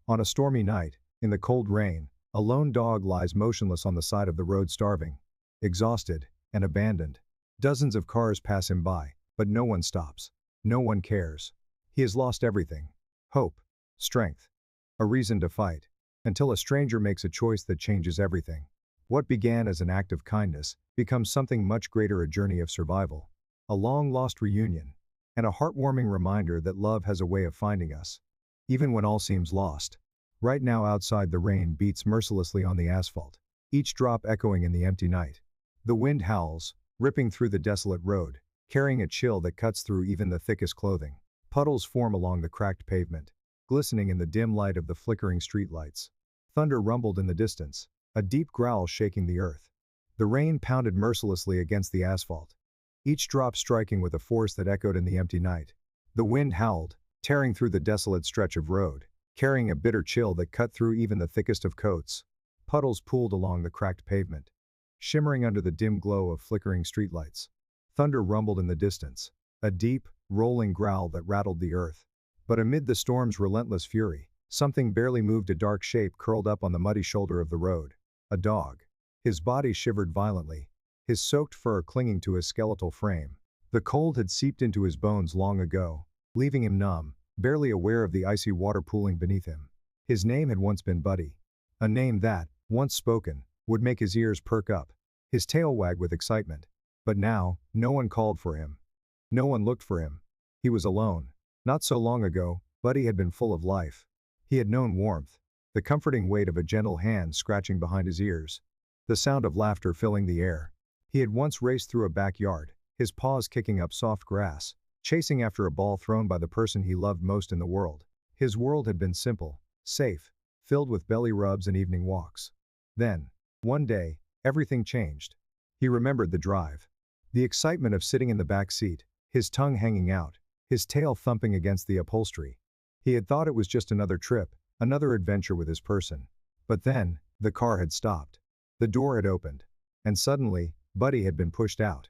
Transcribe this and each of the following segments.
On a stormy night, in the cold rain, a lone dog lies motionless on the side of the road starving, exhausted, and abandoned. Dozens of cars pass him by, but no one stops. No one cares. He has lost everything. Hope, strength, a reason to fight. Until a stranger makes a choice that changes everything. What began as an act of kindness becomes something much greater, a journey of survival. A long-lost reunion. And a heartwarming reminder that love has a way of finding us. Even when all seems lost. Right now outside, the rain beats mercilessly on the asphalt, each drop echoing in the empty night. The wind howls, ripping through the desolate road, carrying a chill that cuts through even the thickest clothing. Puddles form along the cracked pavement, glistening in the dim light of the flickering streetlights. Thunder rumbled in the distance, a deep growl shaking the earth. The rain pounded mercilessly against the asphalt, each drop striking with a force that echoed in the empty night. The wind howled, tearing through the desolate stretch of road, carrying a bitter chill that cut through even the thickest of coats. Puddles pooled along the cracked pavement, shimmering under the dim glow of flickering streetlights. Thunder rumbled in the distance, a deep, rolling growl that rattled the earth. But amid the storm's relentless fury, something barely moved, a dark shape curled up on the muddy shoulder of the road. A dog. His body shivered violently, his soaked fur clinging to his skeletal frame. The cold had seeped into his bones long ago, leaving him numb, barely aware of the icy water pooling beneath him. His name had once been Buddy. A name that, once spoken, would make his ears perk up, his tail wag with excitement. But now, no one called for him. No one looked for him. He was alone. Not so long ago, Buddy had been full of life. He had known warmth, the comforting weight of a gentle hand scratching behind his ears, the sound of laughter filling the air. He had once raced through a backyard, his paws kicking up soft grass, chasing after a ball thrown by the person he loved most in the world. His world had been simple, safe, filled with belly rubs and evening walks. Then, one day, everything changed. He remembered the drive. The excitement of sitting in the back seat, his tongue hanging out, his tail thumping against the upholstery. He had thought it was just another trip, another adventure with his person. But then, the car had stopped. The door had opened. And suddenly, Buddy had been pushed out.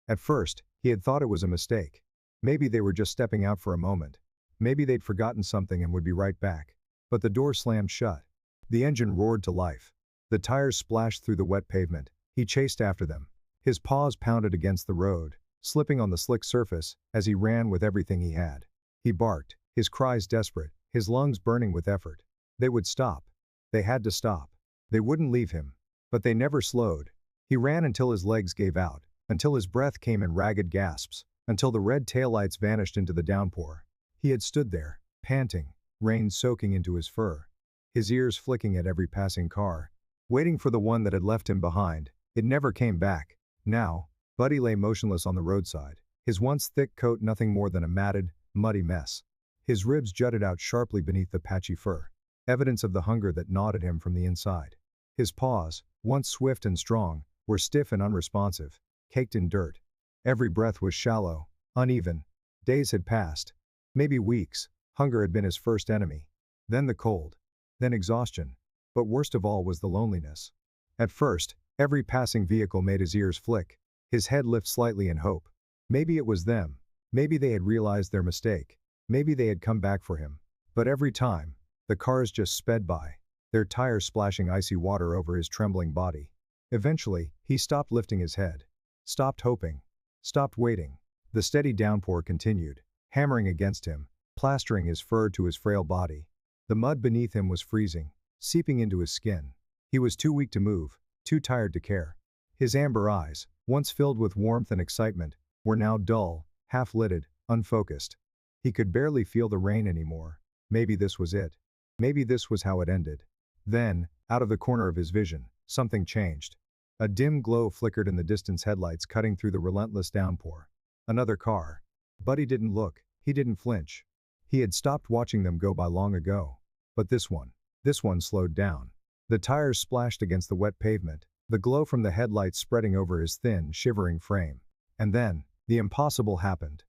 At first, he had thought it was a mistake. Maybe they were just stepping out for a moment. Maybe they'd forgotten something and would be right back. But the door slammed shut. The engine roared to life. The tires splashed through the wet pavement. He chased after them. His paws pounded against the road, slipping on the slick surface as he ran with everything he had. He barked, his cries desperate, his lungs burning with effort. They would stop. They had to stop. They wouldn't leave him. But they never slowed. He ran until his legs gave out, until his breath came in ragged gasps, until the red taillights vanished into the downpour. He had stood there, panting, rain soaking into his fur, his ears flicking at every passing car, waiting for the one that had left him behind. It never came back. Now, Buddy lay motionless on the roadside, his once thick coat nothing more than a matted, muddy mess. His ribs jutted out sharply beneath the patchy fur, evidence of the hunger that gnawed at him from the inside. His paws, once swift and strong, were stiff and unresponsive, caked in dirt. Every breath was shallow, uneven. Days had passed. Maybe weeks. Hunger had been his first enemy. Then the cold. Then exhaustion. But worst of all was the loneliness. At first, every passing vehicle made his ears flick, his head lift slightly in hope. Maybe it was them. Maybe they had realized their mistake. Maybe they had come back for him. But every time, the cars just sped by, their tires splashing icy water over his trembling body. Eventually, he stopped lifting his head. Stopped hoping. Stopped waiting. The steady downpour continued, hammering against him, plastering his fur to his frail body. The mud beneath him was freezing, seeping into his skin. He was too weak to move, too tired to care. His amber eyes, once filled with warmth and excitement, were now dull, half-lidded, unfocused. He could barely feel the rain anymore. Maybe this was it. Maybe this was how it ended. Then, out of the corner of his vision, something changed. A dim glow flickered in the distance headlights cutting through the relentless downpour. Another car. Buddy didn't look, he didn't flinch. He had stopped watching them go by long ago. But this one slowed down. The tires splashed against the wet pavement, the glow from the headlights spreading over his thin, shivering frame. And then, the impossible happened.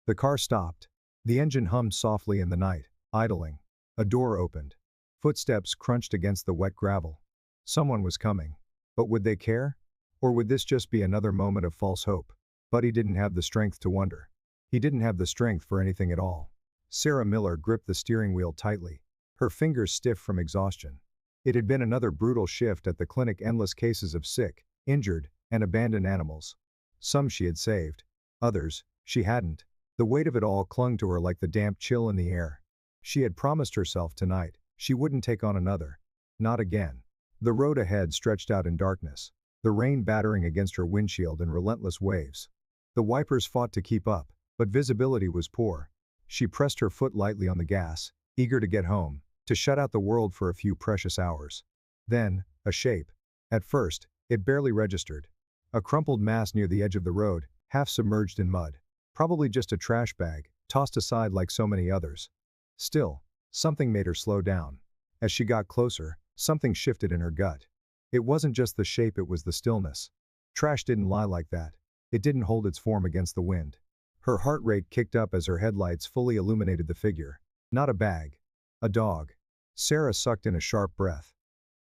The car stopped. The engine hummed softly in the night, idling. A door opened. Footsteps crunched against the wet gravel. Someone was coming. But would they care? Or would this just be another moment of false hope? Buddy didn't have the strength to wonder. He didn't have the strength for anything at all. Sarah Miller gripped the steering wheel tightly, her fingers stiff from exhaustion. It had been another brutal shift at the clinic, endless cases of sick, injured, and abandoned animals. Some she had saved. Others, she hadn't. The weight of it all clung to her like the damp chill in the air. She had promised herself tonight she wouldn't take on another. Not again. The road ahead stretched out in darkness, the rain battering against her windshield in relentless waves. The wipers fought to keep up, but visibility was poor. She pressed her foot lightly on the gas, eager to get home, to shut out the world for a few precious hours. Then, a shape. At first, it barely registered. A crumpled mass near the edge of the road, half submerged in mud. Probably just a trash bag, tossed aside like so many others. Still, something made her slow down. As she got closer, something shifted in her gut. It wasn't just the shape, it was the stillness. Trash didn't lie like that. It didn't hold its form against the wind. Her heart rate kicked up as her headlights fully illuminated the figure. Not a bag. A dog. Sarah sucked in a sharp breath.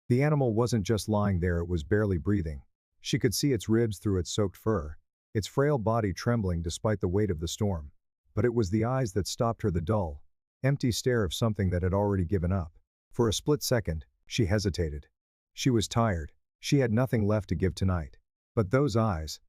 The animal wasn't just lying there, it was barely breathing. She could see its ribs through its soaked fur, its frail body trembling despite the weight of the storm. But it was the eyes that stopped her, the dull, empty stare of something that had already given up. For a split second, she hesitated. She was tired. She had nothing left to give tonight. But those eyes.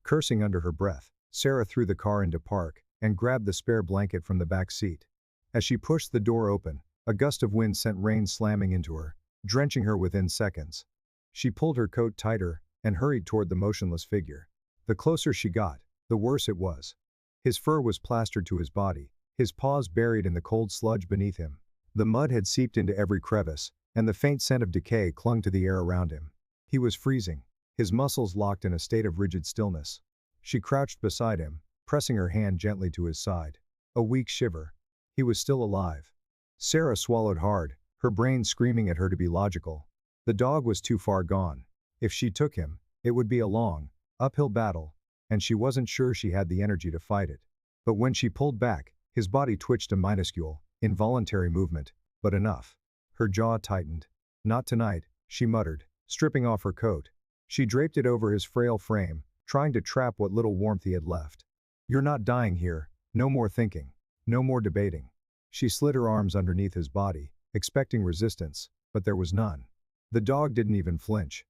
Cursing under her breath, Sarah threw the car into park and grabbed the spare blanket from the back seat. As she pushed the door open, a gust of wind sent rain slamming into her, drenching her within seconds. She pulled her coat tighter and hurried toward the motionless figure. The closer she got, the worse it was. His fur was plastered to his body, his paws buried in the cold sludge beneath him. The mud had seeped into every crevice, and the faint scent of decay clung to the air around him. He was freezing, his muscles locked in a state of rigid stillness. She crouched beside him, pressing her hand gently to his side. A weak shiver. He was still alive. Sarah swallowed hard, her brain screaming at her to be logical. The dog was too far gone. If she took him, it would be a long, uphill battle, and she wasn't sure she had the energy to fight it. But when she pulled back, his body twitched a minuscule, involuntary movement, but enough. Her jaw tightened. Not tonight, she muttered, stripping off her coat. She draped it over his frail frame, trying to trap what little warmth he had left. You're not dying here, no more thinking, no more debating. She slid her arms underneath his body, expecting resistance, but there was none. The dog didn't even flinch.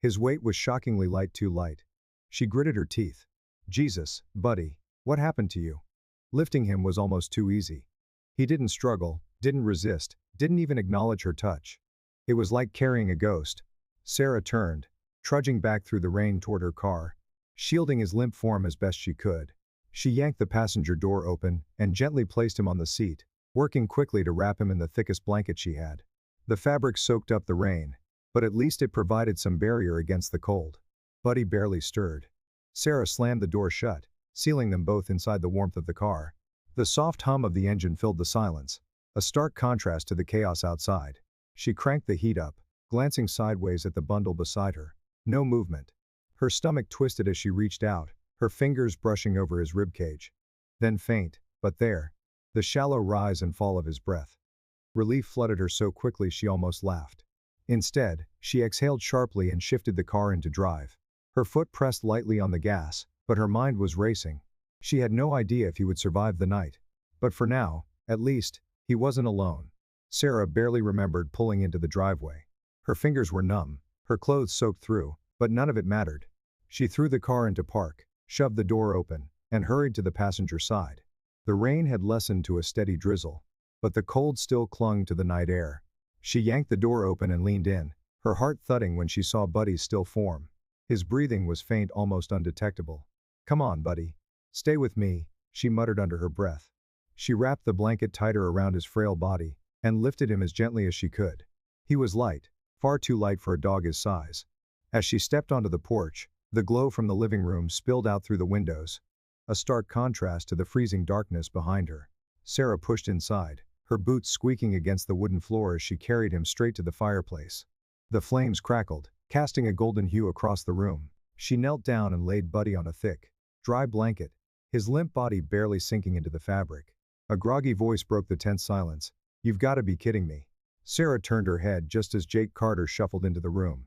His weight was shockingly light, too light. She gritted her teeth. Jesus, buddy, what happened to you? Lifting him was almost too easy. He didn't struggle, didn't resist, didn't even acknowledge her touch. It was like carrying a ghost. Sarah turned, trudging back through the rain toward her car, shielding his limp form as best she could. She yanked the passenger door open and gently placed him on the seat, working quickly to wrap him in the thickest blanket she had. The fabric soaked up the rain, but at least it provided some barrier against the cold. Buddy barely stirred. Sarah slammed the door shut, sealing them both inside the warmth of the car. The soft hum of the engine filled the silence, a stark contrast to the chaos outside. She cranked the heat up, glancing sideways at the bundle beside her. No movement. Her stomach twisted as she reached out, her fingers brushing over his ribcage. Then faint, but there. The shallow rise and fall of his breath. Relief flooded her so quickly she almost laughed. Instead, she exhaled sharply and shifted the car into drive. Her foot pressed lightly on the gas, but her mind was racing. She had no idea if he would survive the night. But for now, at least, he wasn't alone. Sarah barely remembered pulling into the driveway. Her fingers were numb, her clothes soaked through, but none of it mattered. She threw the car into park, shoved the door open, and hurried to the passenger side. The rain had lessened to a steady drizzle, but the cold still clung to the night air. She yanked the door open and leaned in, her heart thudding when she saw Buddy's still form. His breathing was faint, almost undetectable. Come on, Buddy. Stay with me, she muttered under her breath. She wrapped the blanket tighter around his frail body and lifted him as gently as she could. He was light, far too light for a dog his size. As she stepped onto the porch, the glow from the living room spilled out through the windows, a stark contrast to the freezing darkness behind her. Sarah pushed inside, her boots squeaking against the wooden floor as she carried him straight to the fireplace. The flames crackled, casting a golden hue across the room. She knelt down and laid Buddy on a thick, dry blanket, his limp body barely sinking into the fabric. A groggy voice broke the tense silence. You've got to be kidding me. Sarah turned her head just as Jake Carter shuffled into the room.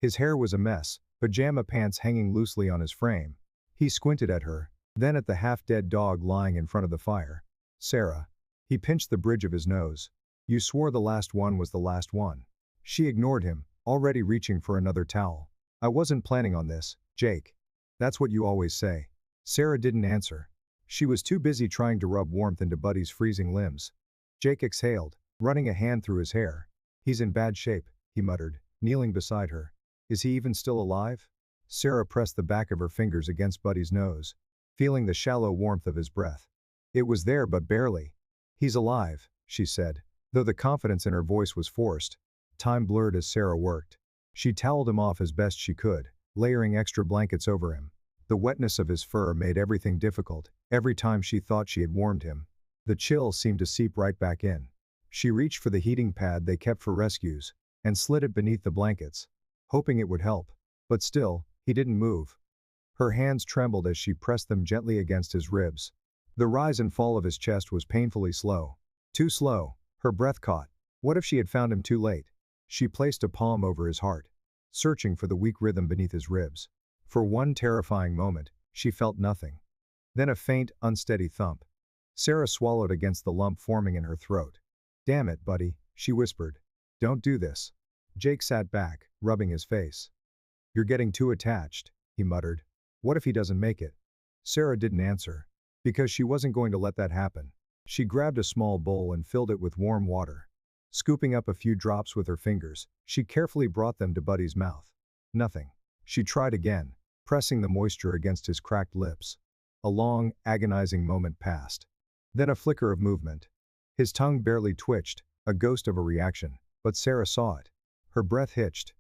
His hair was a mess, pajama pants hanging loosely on his frame. He squinted at her, then at the half-dead dog lying in front of the fire. Sarah. He pinched the bridge of his nose. You swore the last one was the last one. She ignored him, already reaching for another towel. I wasn't planning on this, Jake. That's what you always say. Sarah didn't answer. She was too busy trying to rub warmth into Buddy's freezing limbs. Jake exhaled, running a hand through his hair. He's in bad shape, he muttered, kneeling beside her. Is he even still alive? Sarah pressed the back of her fingers against Buddy's nose, feeling the shallow warmth of his breath. It was there but barely. He's alive, she said, though the confidence in her voice was forced. Time blurred as Sarah worked. She toweled him off as best she could, layering extra blankets over him. The wetness of his fur made everything difficult. Every time she thought she had warmed him, the chill seemed to seep right back in. She reached for the heating pad they kept for rescues, and slid it beneath the blankets, hoping it would help. But still, he didn't move. Her hands trembled as she pressed them gently against his ribs. The rise and fall of his chest was painfully slow. Too slow, her breath caught. What if she had found him too late? She placed a palm over his heart, searching for the weak rhythm beneath his ribs. For one terrifying moment, she felt nothing. Then a faint, unsteady thump. Sarah swallowed against the lump forming in her throat. Damn it, Buddy, she whispered. Don't do this. Jake sat back, rubbing his face. You're getting too attached, he muttered. What if he doesn't make it? Sarah didn't answer, because she wasn't going to let that happen. She grabbed a small bowl and filled it with warm water. Scooping up a few drops with her fingers, she carefully brought them to Buddy's mouth. Nothing. She tried again, pressing the moisture against his cracked lips. A long, agonizing moment passed. Then a flicker of movement. His tongue barely twitched, a ghost of a reaction, but Sarah saw it. Her breath hitched.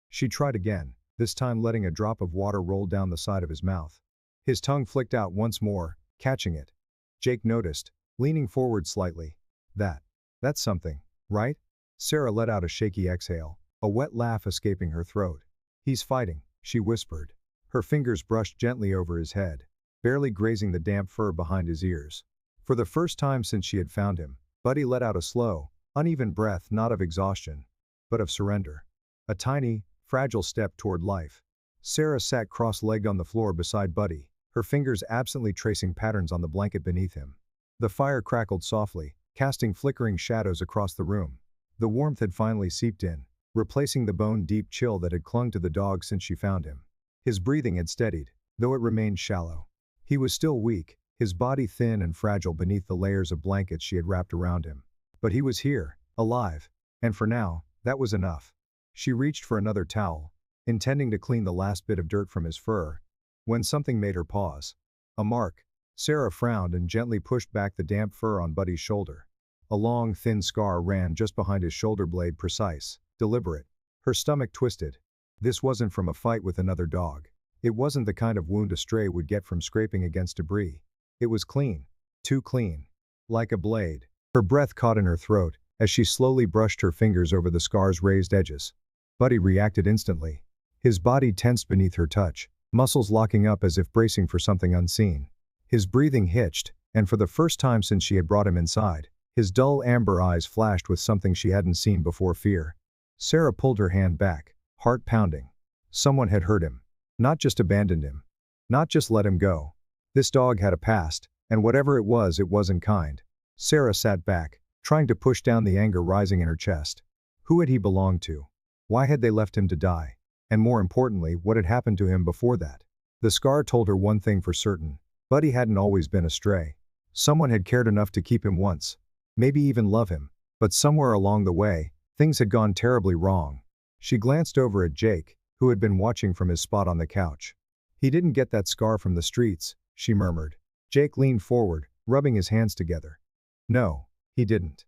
She tried again, this time letting a drop of water roll down the side of his mouth. His tongue flicked out once more, catching it. Jake noticed, leaning forward slightly. That's something, right? Sarah let out a shaky exhale, a wet laugh escaping her throat. He's fighting, she whispered. Her fingers brushed gently over his head, barely grazing the damp fur behind his ears. For the first time since she had found him, Buddy let out a slow, uneven breath, not of exhaustion, but of surrender. A tiny, fragile step toward life. Sarah sat cross-legged on the floor beside Buddy, her fingers absently tracing patterns on the blanket beneath him. The fire crackled softly, casting flickering shadows across the room. The warmth had finally seeped in, replacing the bone-deep chill that had clung to the dog since she found him. His breathing had steadied, though it remained shallow. He was still weak, his body thin and fragile beneath the layers of blankets she had wrapped around him. But he was here, alive, and for now, that was enough. She reached for another towel, intending to clean the last bit of dirt from his fur, when something made her pause. A mark. Sarah frowned and gently pushed back the damp fur on Buddy's shoulder. A long, thin scar ran just behind his shoulder blade, precise, deliberate. Her stomach twisted. This wasn't from a fight with another dog. It wasn't the kind of wound a stray would get from scraping against debris. It was clean. Too clean. Like a blade. Her breath caught in her throat as she slowly brushed her fingers over the scar's raised edges. Buddy reacted instantly. His body tensed beneath her touch, muscles locking up as if bracing for something unseen. His breathing hitched, and for the first time since she had brought him inside, his dull amber eyes flashed with something she hadn't seen before: fear. Sarah pulled her hand back, heart pounding. Someone had hurt him. Not just abandoned him. Not just let him go. This dog had a past, and whatever it wasn't kind. Sarah sat back, trying to push down the anger rising in her chest. Who had he belonged to? Why had they left him to die? And more importantly, what had happened to him before that? The scar told her one thing for certain. Buddy hadn't always been a stray. Someone had cared enough to keep him once. Maybe even love him. But somewhere along the way, things had gone terribly wrong. She glanced over at Jake, who had been watching from his spot on the couch. He didn't get that scar from the streets, she murmured. Jake leaned forward, rubbing his hands together. No, he didn't.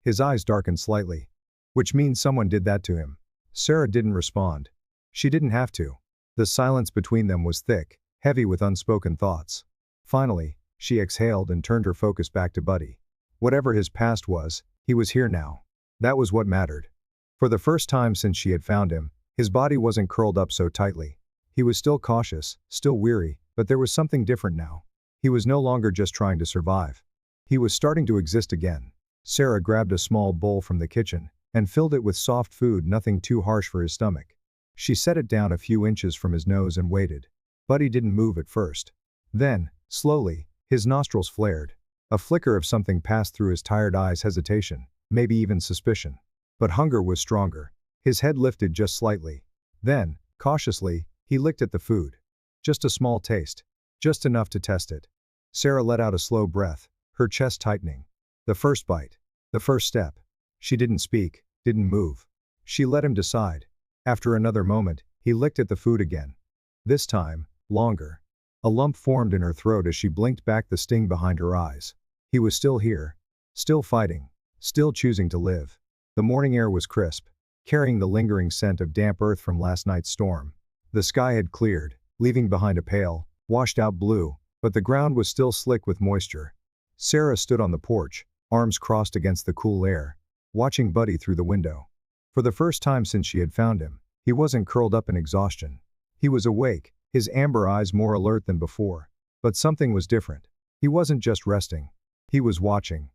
His eyes darkened slightly. Which means someone did that to him. Sarah didn't respond. She didn't have to. The silence between them was thick, heavy with unspoken thoughts. Finally, she exhaled and turned her focus back to Buddy. Whatever his past was, he was here now. That was what mattered. For the first time since she had found him, his body wasn't curled up so tightly. He was still cautious, still weary, but there was something different now. He was no longer just trying to survive. He was starting to exist again. Sarah grabbed a small bowl from the kitchen and filled it with soft food, nothing too harsh for his stomach. She set it down a few inches from his nose and waited. Buddy didn't move at first. Then, slowly, his nostrils flared. A flicker of something passed through his tired eyes: hesitation, maybe even suspicion. But hunger was stronger. His head lifted just slightly. Then, cautiously, he licked at the food. Just a small taste. Just enough to test it. Sarah let out a slow breath, her chest tightening. The first bite. The first step. She didn't speak, didn't move. She let him decide. After another moment, he licked at the food again. This time, longer. A lump formed in her throat as she blinked back the sting behind her eyes. He was still here. Still fighting. Still choosing to live. The morning air was crisp, carrying the lingering scent of damp earth from last night's storm. The sky had cleared, leaving behind a pale, washed-out blue, but the ground was still slick with moisture. Sarah stood on the porch, arms crossed against the cool air, watching Buddy through the window. For the first time since she had found him, he wasn't curled up in exhaustion. He was awake, his amber eyes more alert than before. But something was different. He wasn't just resting. He was watching.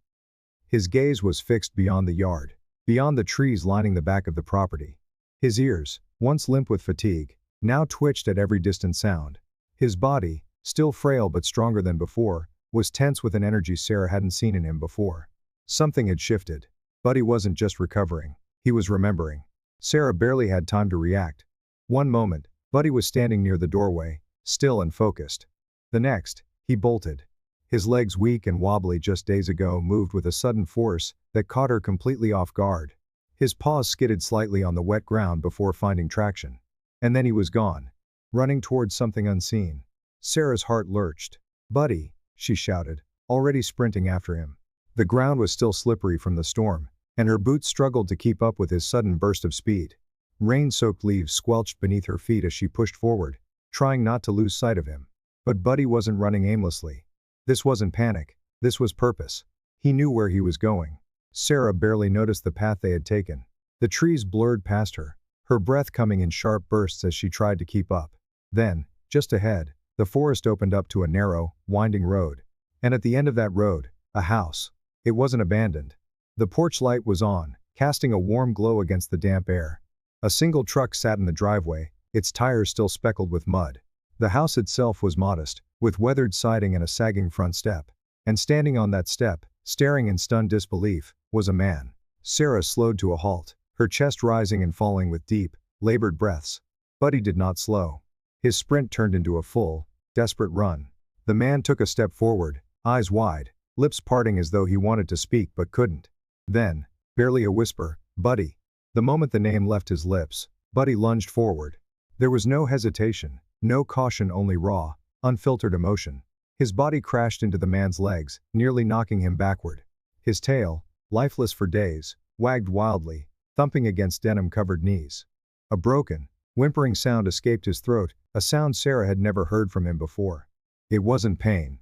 His gaze was fixed beyond the yard, beyond the trees lining the back of the property. His ears, once limp with fatigue, now twitched at every distant sound. His body, still frail but stronger than before, was tense with an energy Sarah hadn't seen in him before. Something had shifted. Buddy wasn't just recovering. He was remembering. Sarah barely had time to react. One moment, Buddy was standing near the doorway, still and focused. The next, he bolted. His legs, weak and wobbly just days ago, moved with a sudden force that caught her completely off guard. His paws skidded slightly on the wet ground before finding traction. And then he was gone, running towards something unseen. Sarah's heart lurched. "Buddy," she shouted, already sprinting after him. The ground was still slippery from the storm, and her boots struggled to keep up with his sudden burst of speed. Rain-soaked leaves squelched beneath her feet as she pushed forward, trying not to lose sight of him. But Buddy wasn't running aimlessly. This wasn't panic. This was purpose. He knew where he was going. Sarah barely noticed the path they had taken. The trees blurred past her, her breath coming in sharp bursts as she tried to keep up. Then, just ahead, the forest opened up to a narrow, winding road. And at the end of that road, a house. It wasn't abandoned. The porch light was on, casting a warm glow against the damp air. A single truck sat in the driveway, its tires still speckled with mud. The house itself was modest, with weathered siding and a sagging front step. And standing on that step, staring in stunned disbelief, was a man. Sarah slowed to a halt, her chest rising and falling with deep, labored breaths. Buddy did not slow. His sprint turned into a full, desperate run. The man took a step forward, eyes wide, lips parting as though he wanted to speak but couldn't. Then, barely a whisper, "Buddy." The moment the name left his lips, Buddy lunged forward. There was no hesitation, no caution, only raw, unfiltered emotion. His body crashed into the man's legs, nearly knocking him backward. His tail, lifeless for days, wagged wildly, thumping against denim-covered knees. A broken, whimpering sound escaped his throat, a sound Sarah had never heard from him before. It wasn't pain.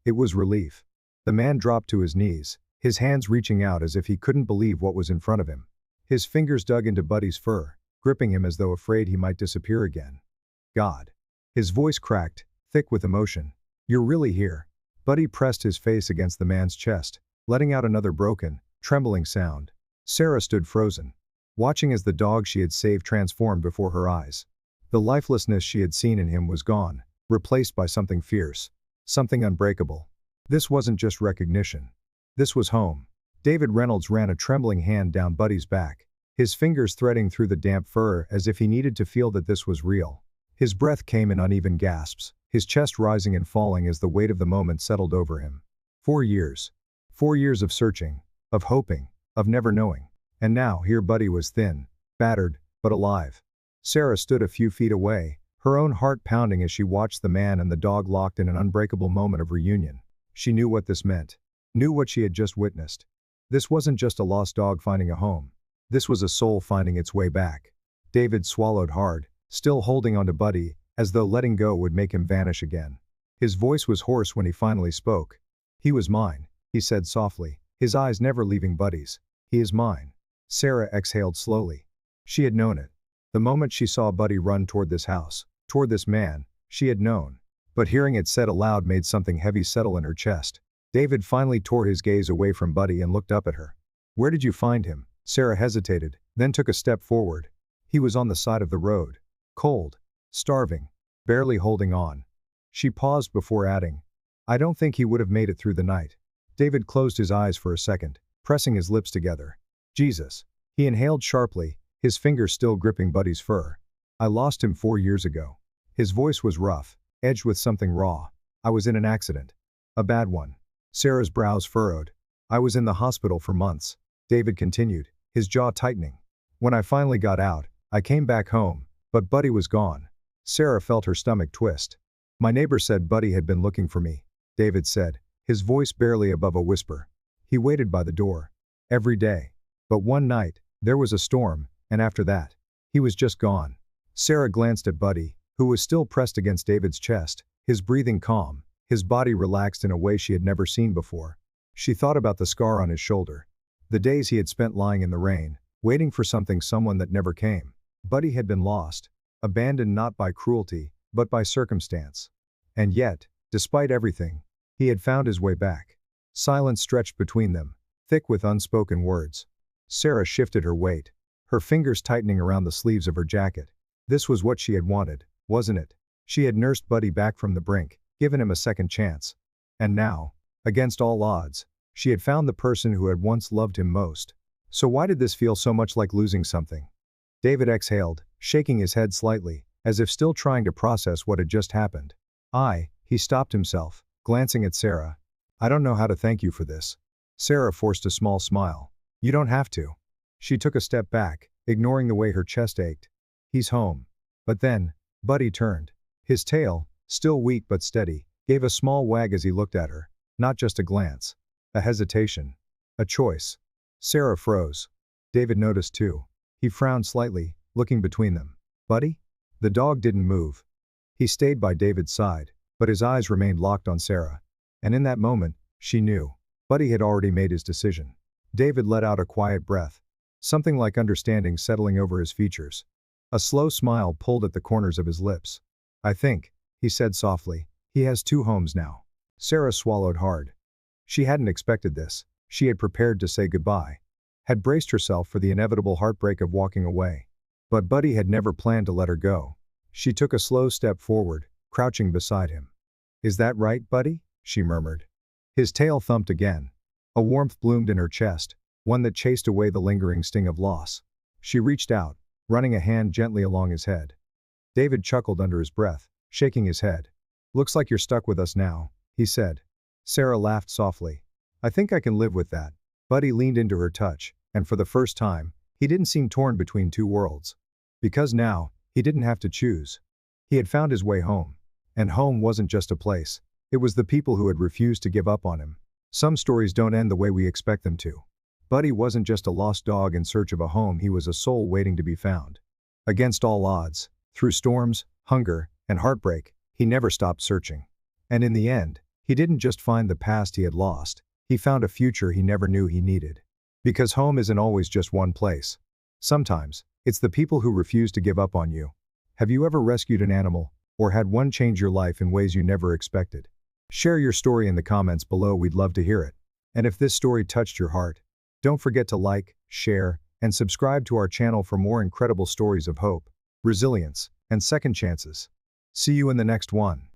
It was relief. The man dropped to his knees, his hands reaching out as if he couldn't believe what was in front of him. His fingers dug into Buddy's fur, gripping him as though afraid he might disappear again. "God." His voice cracked, thick with emotion. "You're really here." Buddy pressed his face against the man's chest, letting out another broken, trembling sound. Sarah stood frozen, watching as the dog she had saved transformed before her eyes. The lifelessness she had seen in him was gone, replaced by something fierce, something unbreakable. This wasn't just recognition. This was home. David Reynolds ran a trembling hand down Buddy's back, his fingers threading through the damp fur as if he needed to feel that this was real. His breath came in uneven gasps, his chest rising and falling as the weight of the moment settled over him. 4 years. 4 years of searching, of hoping, of never knowing. And now here Buddy was thin, battered, but alive. Sarah stood a few feet away, her own heart pounding as she watched the man and the dog locked in an unbreakable moment of reunion. She knew what this meant. Knew what she had just witnessed. This wasn't just a lost dog finding a home. This was a soul finding its way back. David swallowed hard, still holding onto Buddy, as though letting go would make him vanish again. His voice was hoarse when he finally spoke. "He was mine," he said softly, his eyes never leaving Buddy's. "He is mine." Sarah exhaled slowly. She had known it. The moment she saw Buddy run toward this house, toward this man, she had known. But hearing it said aloud made something heavy settle in her chest. David finally tore his gaze away from Buddy and looked up at her. "Where did you find him?" Sarah hesitated, then took a step forward. "He was on the side of the road. Cold. Starving. Barely holding on." She paused before adding, "I don't think he would have made it through the night." David closed his eyes for a second, pressing his lips together. Jesus. He inhaled sharply, his fingers still gripping Buddy's fur. I lost him 4 years ago. His voice was rough, edged with something raw. I was in an accident. A bad one. Sarah's brows furrowed. I was in the hospital for months. David continued, his jaw tightening. When I finally got out, I came back home, but Buddy was gone. Sarah felt her stomach twist. My neighbor said Buddy had been looking for me, David said, his voice barely above a whisper. He waited by the door. Every day. But one night, there was a storm, and after that, he was just gone. Sarah glanced at Buddy, who was still pressed against David's chest, his breathing calm, his body relaxed in a way she had never seen before. She thought about the scar on his shoulder. The days he had spent lying in the rain, waiting for someone that never came. Buddy had been lost, abandoned not by cruelty, but by circumstance. And yet, despite everything, he had found his way back. Silence stretched between them, thick with unspoken words. Sarah shifted her weight, her fingers tightening around the sleeves of her jacket. This was what she had wanted, wasn't it? She had nursed Buddy back from the brink, given him a second chance. And now, against all odds, she had found the person who had once loved him most. So why did this feel so much like losing something? David exhaled, shaking his head slightly, as if still trying to process what had just happened. He stopped himself, glancing at Sarah. I don't know how to thank you for this. Sarah forced a small smile. You don't have to. She took a step back, ignoring the way her chest ached. He's home. But then, Buddy turned. His tail, still weak but steady, gave a small wag as he looked at her. Not just a glance. A hesitation. A choice. Sarah froze. David noticed too. He frowned slightly, looking between them. Buddy? The dog didn't move. He stayed by David's side, but his eyes remained locked on Sarah. And in that moment, she knew. Buddy had already made his decision. David let out a quiet breath. Something like understanding settling over his features. A slow smile pulled at the corners of his lips. I think, he said softly, he has 2 homes now. Sarah swallowed hard. She hadn't expected this. She had prepared to say goodbye. Had braced herself for the inevitable heartbreak of walking away. But Buddy had never planned to let her go. She took a slow step forward, crouching beside him. Is that right, Buddy? She murmured. His tail thumped again. A warmth bloomed in her chest, one that chased away the lingering sting of loss. She reached out, running a hand gently along his head. David chuckled under his breath, shaking his head. Looks like you're stuck with us now, he said. Sarah laughed softly. I think I can live with that. Buddy leaned into her touch, and for the first time, he didn't seem torn between 2 worlds. Because now, he didn't have to choose. He had found his way home. And home wasn't just a place. It was the people who had refused to give up on him. Some stories don't end the way we expect them to. Buddy wasn't just a lost dog in search of a home, he was a soul waiting to be found. Against all odds, through storms, hunger, and heartbreak, he never stopped searching. And in the end, he didn't just find the past he had lost, he found a future he never knew he needed. Because home isn't always just one place. Sometimes, it's the people who refuse to give up on you. Have you ever rescued an animal, or had one change your life in ways you never expected? Share your story in the comments below, we'd love to hear it. And if this story touched your heart, don't forget to like, share, and subscribe to our channel for more incredible stories of hope, resilience, and second chances. See you in the next one.